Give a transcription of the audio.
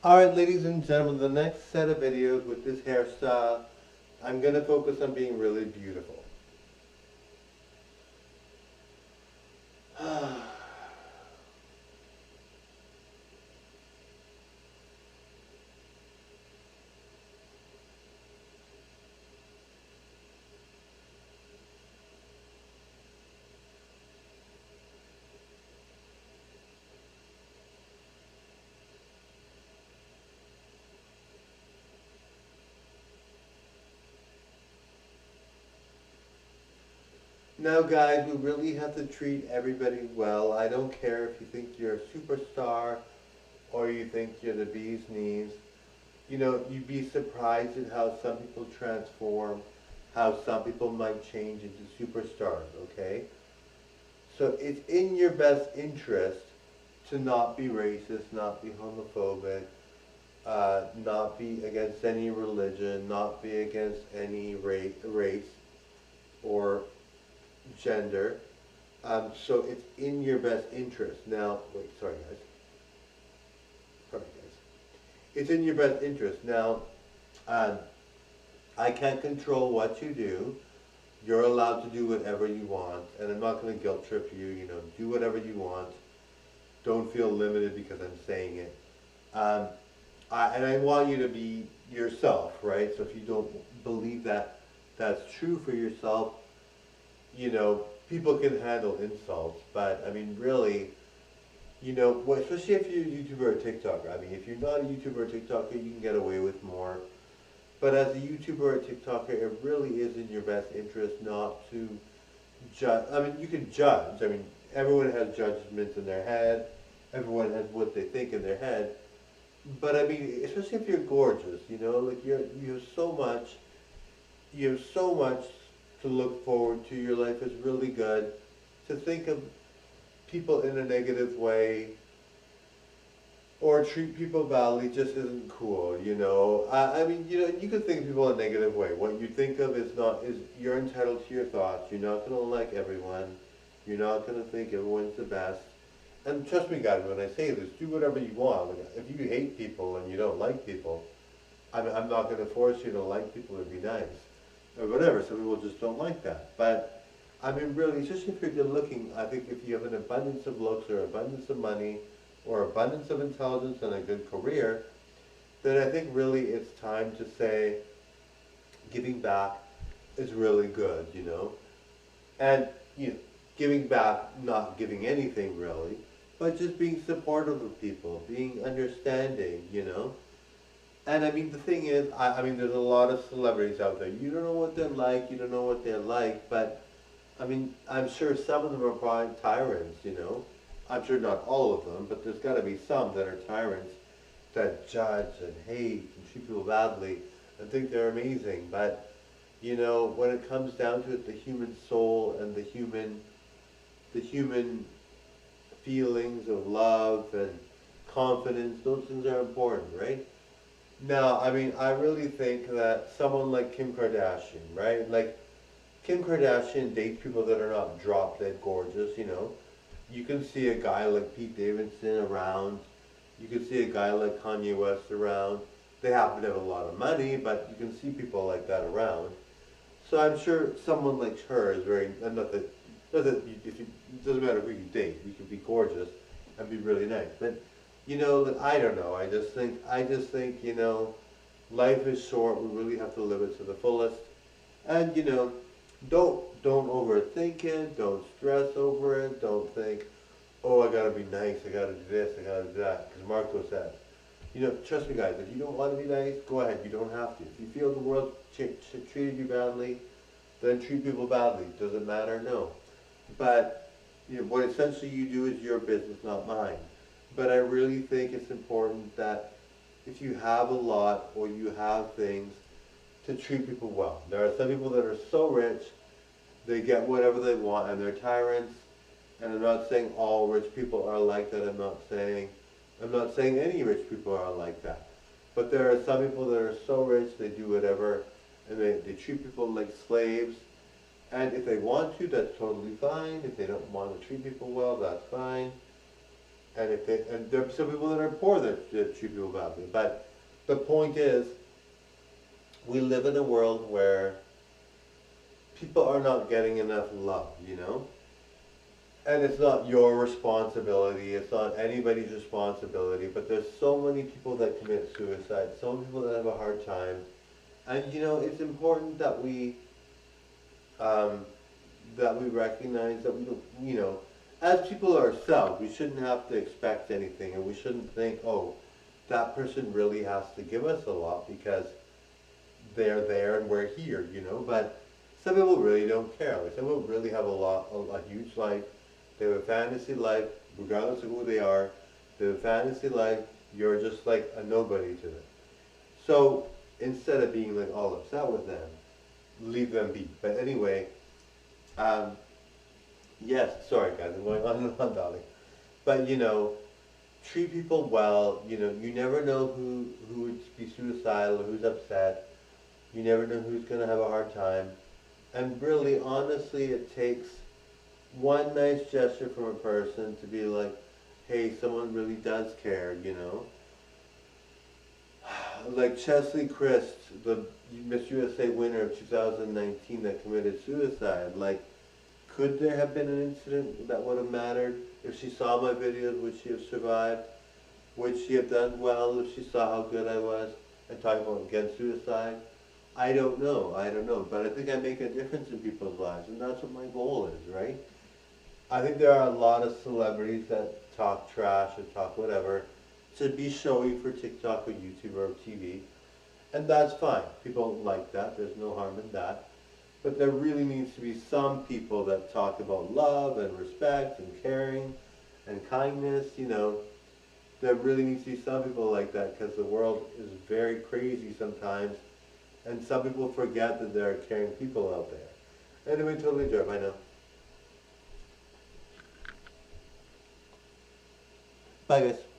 Alright, ladies and gentlemen, the next set of videos with this hairstyle, I'm going to focus on being really beautiful. Now guys, we really have to treat everybody well. I don't care if you think you're a superstar or you think you're the bee's knees. You know, you'd be surprised at how some people transform, how some people might change into superstars, okay? So it's in your best interest to not be racist, not be homophobic, not be against any religion, not be against any race or gender. So it's in your best interest. Now, wait, sorry guys. Sorry guys. It's in your best interest. Now, um, I can't control what you do. You're allowed to do whatever you want, and I'm not going to guilt trip you. You know, do whatever you want. Don't feel limited because I'm saying it. Um, and I want you to be yourself, right? So if you don't believe that that's true for yourself, you know, people can handle insults, but I mean, really, you know, especially if you're a YouTuber or TikToker. I mean, if you're not a YouTuber or TikToker, you can get away with more. But as a YouTuber or TikToker, it really is in your best interest not to judge. I mean, you can judge. I mean, everyone has judgments in their head. Everyone has what they think in their head. But I mean, especially if you're gorgeous, you know, like you have so much, you have so much to look forward to. Your life is really good. To think of people in a negative way or treat people badly just isn't cool, you know. I mean, you know, you can think of people in a negative way. What you think of is not, is you're entitled to your thoughts. You're not going to like everyone. You're not going to think everyone's the best. And trust me, guys, when I say this, do whatever you want. Like, if you hate people and you don't like people, I'm not going to force you to like people or be nice or whatever. Some people just don't like that. But I mean, really, especially if you're good looking, I think if you have an abundance of looks or abundance of money or abundance of intelligence and a good career, then I think really it's time to say giving back is really good, you know. And, you know, giving back, not giving anything really, but just being supportive of people, being understanding, you know. And I mean, the thing is, I mean, there's a lot of celebrities out there. You don't know what they're like, you don't know what they're like, but I mean, I'm sure some of them are probably tyrants, you know. I'm sure not all of them, but there's got to be some that are tyrants that judge and hate and treat people badly and think they're amazing. But, you know, when it comes down to it, the human soul and the human feelings of love and confidence, those things are important, right? Now, I mean, I really think that someone like Kim Kardashian, right? Like, Kim Kardashian dates people that are not drop dead gorgeous, you know. You can see a guy like Pete Davidson around. You can see a guy like Kanye West around. They happen to have a lot of money, but you can see people like that around. So I'm sure someone like her is very, and not that you, if you, it doesn't matter who you date, you can be gorgeous and be really nice. But, you know, I don't know, I just think, you know, life is short, we really have to live it to the fullest. And, you know, don't overthink it, don't stress over it, don't think, oh, I gotta be nice, I gotta do this, I gotta do that, because Marco says. You know, trust me guys, if you don't want to be nice, go ahead, you don't have to. If you feel the world treated you badly, then treat people badly. Doesn't matter, no. But, you know, what essentially you do is your business, not mine. But I really think it's important that if you have a lot or you have things, to treat people well. There are some people that are so rich, they get whatever they want and they're tyrants. And I'm not saying all rich people are like that. I'm not saying any rich people are like that. But there are some people that are so rich, they do whatever, and they treat people like slaves. And if they want to, that's totally fine. If they don't want to treat people well, that's fine. and there are some people that are poor that treat people badly. But the point is, we live in a world where people are not getting enough love, you know? And it's not your responsibility, it's not anybody's responsibility, but there's so many people that commit suicide, so many people that have a hard time. And you know, it's important um, that we recognize that we don't, you know, as people ourselves, we shouldn't have to expect anything, and we shouldn't think, oh, that person really has to give us a lot because they're there and we're here, you know. But some people really don't care. Like some people really have a huge life. They have a fantasy life, regardless of who they are. They have a fantasy life. You're just like a nobody to them. So instead of being like all upset with them, leave them be. But anyway, um, yes, sorry guys, I'm going on and on, darling. But you know, treat people well. You know, you never know who would be suicidal or who's upset. You never know who's gonna have a hard time. And really, honestly, it takes one nice gesture from a person to be like, hey, someone really does care, you know? Like Chesley Christ, the Miss USA winner of 2019 that committed suicide, like, could there have been an incident that would have mattered? If she saw my videos, would she have survived? Would she have done well if she saw how good I was? And talking about against suicide? I don't know. But I think I make a difference in people's lives, and that's what my goal is, right? I think there are a lot of celebrities that talk trash or talk whatever to be showy for TikTok or YouTube or TV, and that's fine. People like that. There's no harm in that. But there really needs to be some people that talk about love and respect and caring and kindness, you know. There really needs to be some people like that because the world is very crazy sometimes, and some people forget that there are caring people out there. Anyway, totally enjoy. Bye now. Bye guys.